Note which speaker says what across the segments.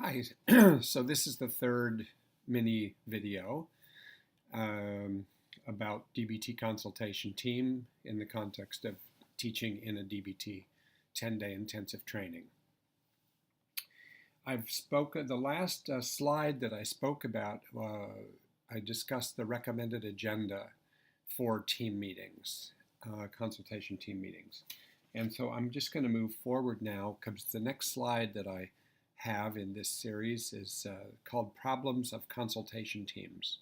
Speaker 1: Hi, so this is the third mini video about DBT consultation team in the context of teaching in a DBT 10-day intensive training. The last slide that I spoke about, I discussed the recommended agenda for team meetings, consultation team meetings. And so I'm just going to move forward now because the next slide that I have in this series is called Problems of Consultation Teams.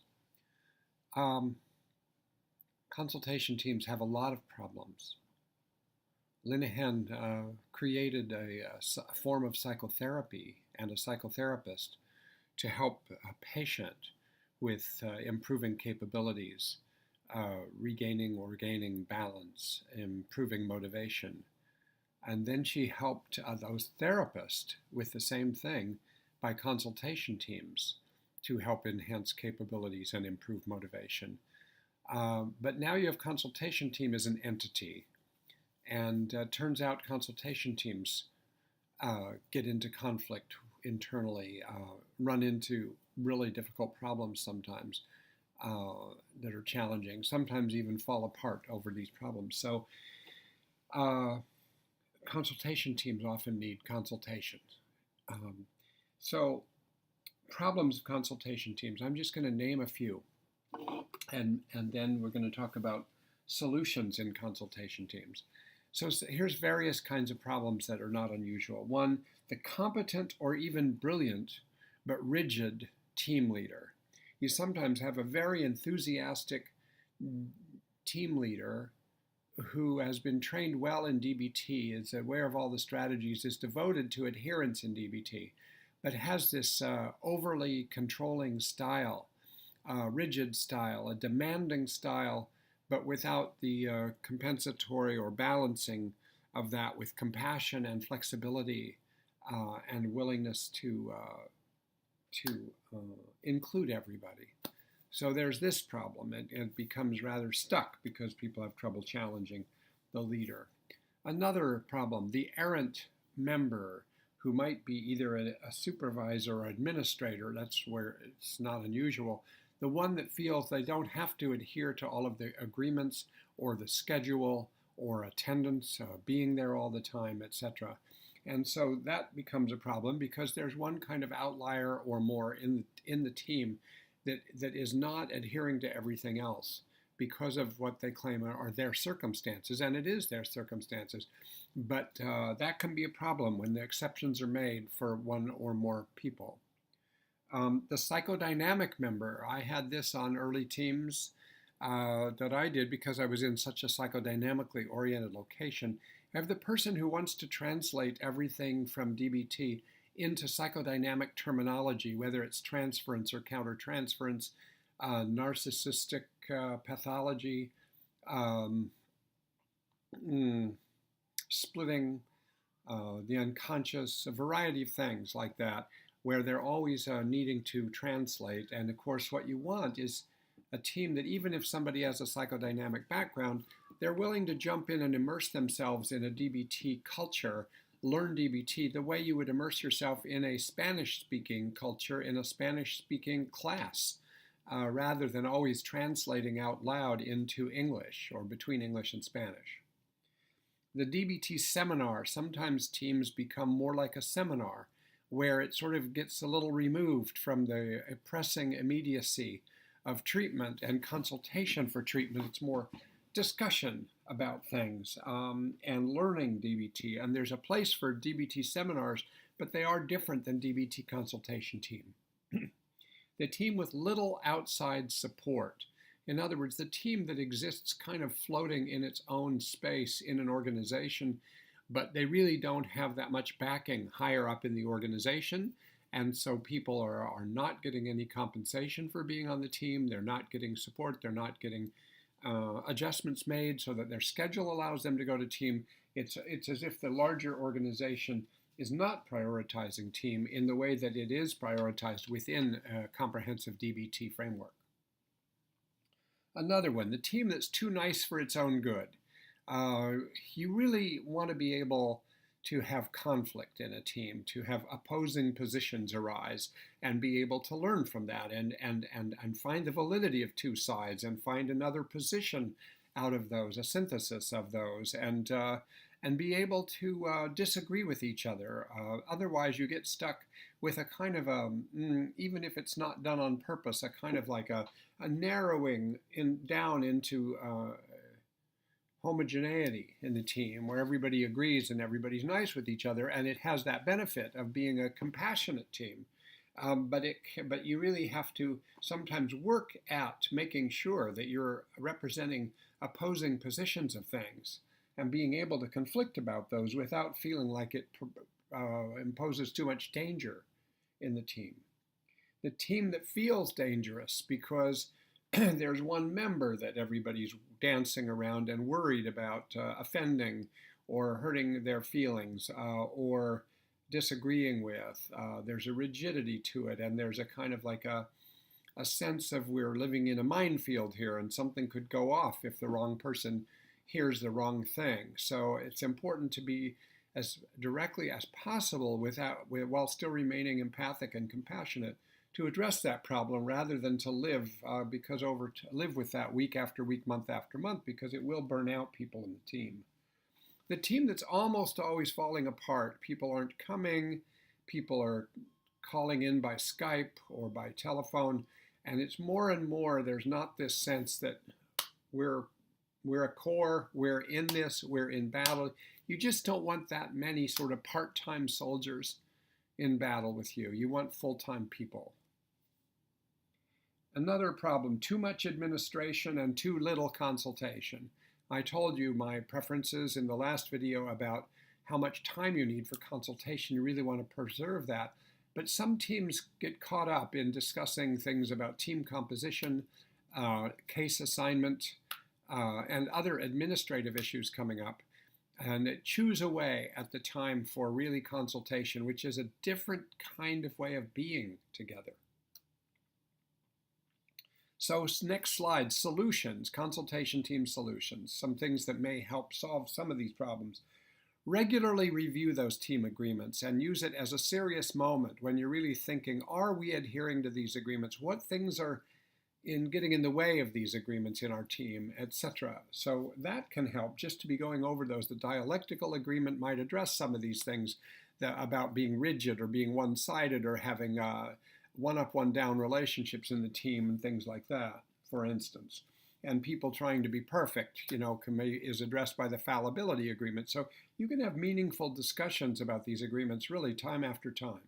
Speaker 1: Consultation teams have a lot of problems. Linehan created a form of psychotherapy and a psychotherapist to help a patient with improving capabilities, regaining or gaining balance, improving motivation. And then she helped those therapists with the same thing by consultation teams to help enhance capabilities and improve motivation. But now you have consultation team as an entity. And turns out consultation teams get into conflict internally, run into really difficult problems sometimes that are challenging, sometimes even fall apart over these problems. So consultation teams often need consultations. So problems of consultation teams, I'm just going to name a few. And then we're going to talk about solutions in consultation teams. So here's various kinds of problems that are not unusual. One, the competent or even brilliant but rigid team leader. You sometimes have a very enthusiastic team leader who has been trained well in DBT, is aware of all the strategies, is devoted to adherence in DBT, but has this overly controlling style, rigid style, a demanding style, but without the compensatory or balancing of that with compassion and flexibility and willingness to include everybody. So there's this problem. It becomes rather stuck because people have trouble challenging the leader. Another problem, the errant member who might be either a supervisor or administrator, that's where it's not unusual, the one that feels they don't have to adhere to all of the agreements or the schedule or attendance, being there all the time, etc. And so that becomes a problem because there's one kind of outlier or more in the team that is not adhering to everything else because of what they claim are their circumstances, and it is their circumstances. But that can be a problem when the exceptions are made for one or more people. The psychodynamic member, I had this on early teams that I did because I was in such a psychodynamically oriented location. I have the person who wants to translate everything from DBT into psychodynamic terminology, whether it's transference or countertransference, narcissistic pathology, splitting the unconscious, a variety of things like that, where they're always needing to translate. And of course, what you want is a team that even if somebody has a psychodynamic background, they're willing to jump in and immerse themselves in a DBT culture, learn DBT the way you would immerse yourself in a Spanish-speaking culture, in a Spanish-speaking class, rather than always translating out loud into English or between English and Spanish. The DBT seminar, sometimes teams become more like a seminar, where it sort of gets a little removed from the pressing immediacy of treatment and consultation for treatment. It's more discussion about things and learning DBT. And there's a place for DBT seminars, but they are different than DBT consultation team. The team with little outside support. In other words, the team that exists kind of floating in its own space in an organization, but they really don't have that much backing higher up in the organization. And so people are not getting any compensation for being on the team. They're not getting support. They're not getting adjustments made so that their schedule allows them to go to team. It's as if the larger organization is not prioritizing team in the way that it is prioritized within a comprehensive DBT framework. Another one, the team that's too nice for its own good. You really want to be able to have conflict in a team, to have opposing positions arise and be able to learn from that and find the validity of two sides and find another position out of those, a synthesis of those, and be able to disagree with each other. Otherwise, you get stuck with a kind of even if it's not done on purpose, a kind of like a narrowing down into homogeneity in the team where everybody agrees and everybody's nice with each other, and it has that benefit of being a compassionate team. But you really have to sometimes work at making sure that you're representing opposing positions of things and being able to conflict about those without feeling like it imposes too much danger in the team. The team that feels dangerous because there's one member that everybody's dancing around and worried about offending or hurting their feelings or disagreeing with. There's a rigidity to it, and there's a kind of like a sense of we're living in a minefield here and something could go off if the wrong person hears the wrong thing. So it's important to be as directly as possible while still remaining empathic and compassionate to address that problem rather than to live live with that week after week, month after month, because it will burn out people in the team. The team that's almost always falling apart, people aren't coming, people are calling in by Skype or by telephone, and it's more and more, there's not this sense that we're a core, we're in this, we're in battle. You just don't want that many sort of part-time soldiers in battle with you. You want full-time people. Another problem, too much administration and too little consultation. I told you my preferences in the last video about how much time you need for consultation. You really want to preserve that. But some teams get caught up in discussing things about team composition, case assignment, and other administrative issues coming up, and choose away at the time for really consultation, which is a different kind of way of being together. So next slide, solutions, consultation team solutions, some things that may help solve some of these problems. Regularly review those team agreements and use it as a serious moment when you're really thinking, are we adhering to these agreements? What things are getting in the way of these agreements in our team, etc. So that can help just to be going over those. The dialectical agreement might address some of these things about being rigid or being one-sided or having one-up, one-down relationships in the team and things like that, for instance. And people trying to be perfect, is addressed by the fallibility agreement. So you can have meaningful discussions about these agreements really time after time.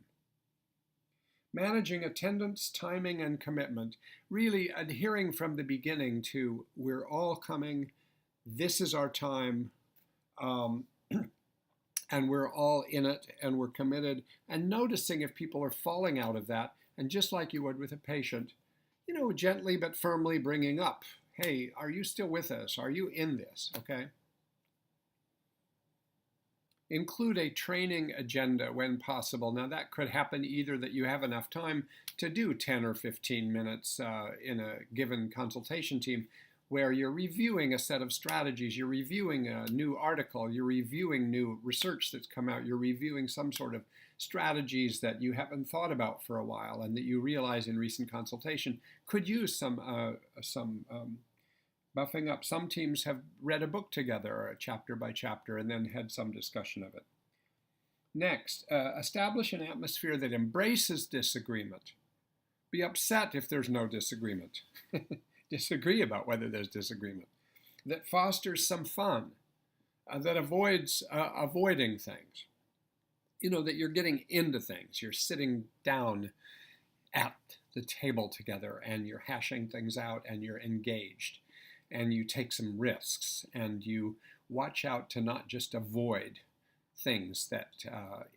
Speaker 1: Managing attendance, timing, and commitment. Really adhering from the beginning to we're all coming, this is our time, and we're all in it, and we're committed, and noticing if people are falling out of that, and just like you would with a patient, gently but firmly bringing up, hey, are you still with us? Are you in this? Okay. Include a training agenda when possible. Now that could happen either that you have enough time to do 10 or 15 minutes in a given consultation team where you're reviewing a set of strategies, you're reviewing a new article, you're reviewing new research that's come out, you're reviewing some sort of strategies that you haven't thought about for a while and that you realize in recent consultation could use some buffing up. Some teams have read a book together, chapter by chapter, and then had some discussion of it. Next, establish an atmosphere that embraces disagreement. Be upset if there's no disagreement. Disagree about whether there's disagreement. That fosters some fun, that avoids avoiding things. That you're getting into things. You're sitting down at the table together and you're hashing things out and you're engaged. And you take some risks and you watch out to not just avoid things that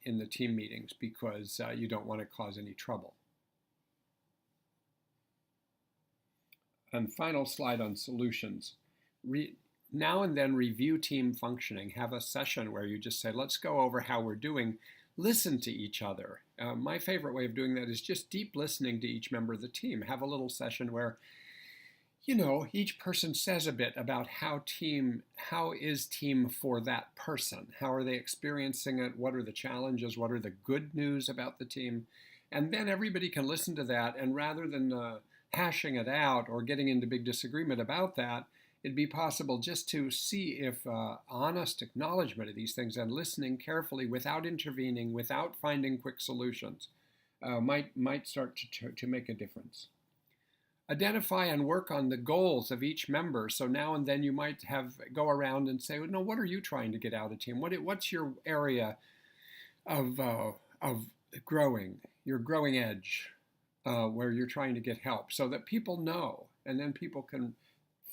Speaker 1: in the team meetings because you don't want to cause any trouble. And final slide on solutions. Now and then review team functioning. Have a session where you just say, let's go over how we're doing. Listen to each other. My favorite way of doing that is just deep listening to each member of the team. Have a little session where Each person says a bit about how is team for that person? How are they experiencing it? What are the challenges? What are the good news about the team? And then everybody can listen to that, and rather than hashing it out or getting into big disagreement about that, it'd be possible just to see if honest acknowledgement of these things and listening carefully without intervening, without finding quick solutions, might start to make a difference. Identify and work on the goals of each member. So now and then you might go around and say, well, no, what are you trying to get out of team? What's your area of growing, your growing edge, where you're trying to get help, so that people know, and then people can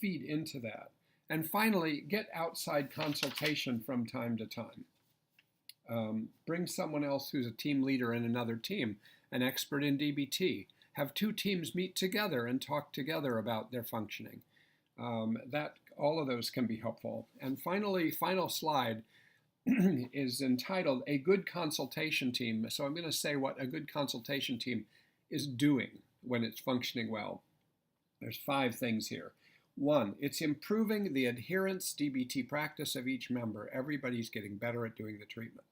Speaker 1: feed into that. And finally, get outside consultation from time to time. Bring someone else who's a team leader in another team, an expert in DBT. Have two teams meet together and talk together about their functioning. That all of those can be helpful. And finally, final slide is entitled A Good Consultation Team. So I'm going to say what a good consultation team is doing when it's functioning well. There's 5 things here. 1, it's improving the adherence DBT practice of each member. Everybody's getting better at doing the treatment.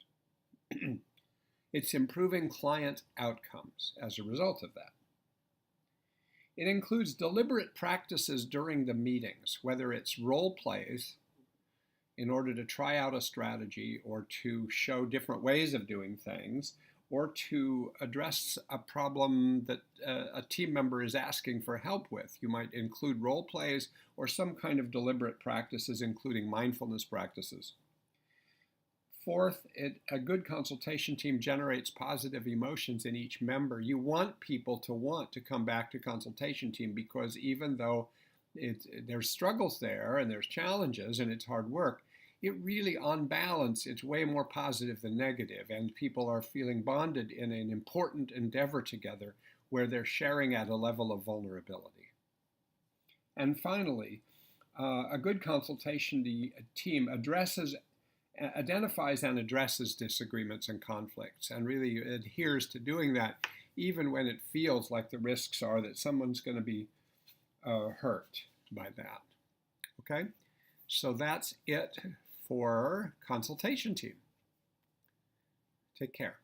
Speaker 1: It's improving client outcomes as a result of that. It includes deliberate practices during the meetings, whether it's role plays in order to try out a strategy or to show different ways of doing things, or to address a problem that a team member is asking for help with. You might include role plays or some kind of deliberate practices, including mindfulness practices. 4th, a good consultation team generates positive emotions in each member. You want people to want to come back to consultation team, because even though there's struggles there and there's challenges and it's hard work, it really, on balance, it's way more positive than negative, and people are feeling bonded in an important endeavor together where they're sharing at a level of vulnerability. And finally, a good consultation team identifies and addresses disagreements and conflicts, and really adheres to doing that even when it feels like the risks are that someone's going to be hurt by that. Okay, so that's it for consultation team. Take care.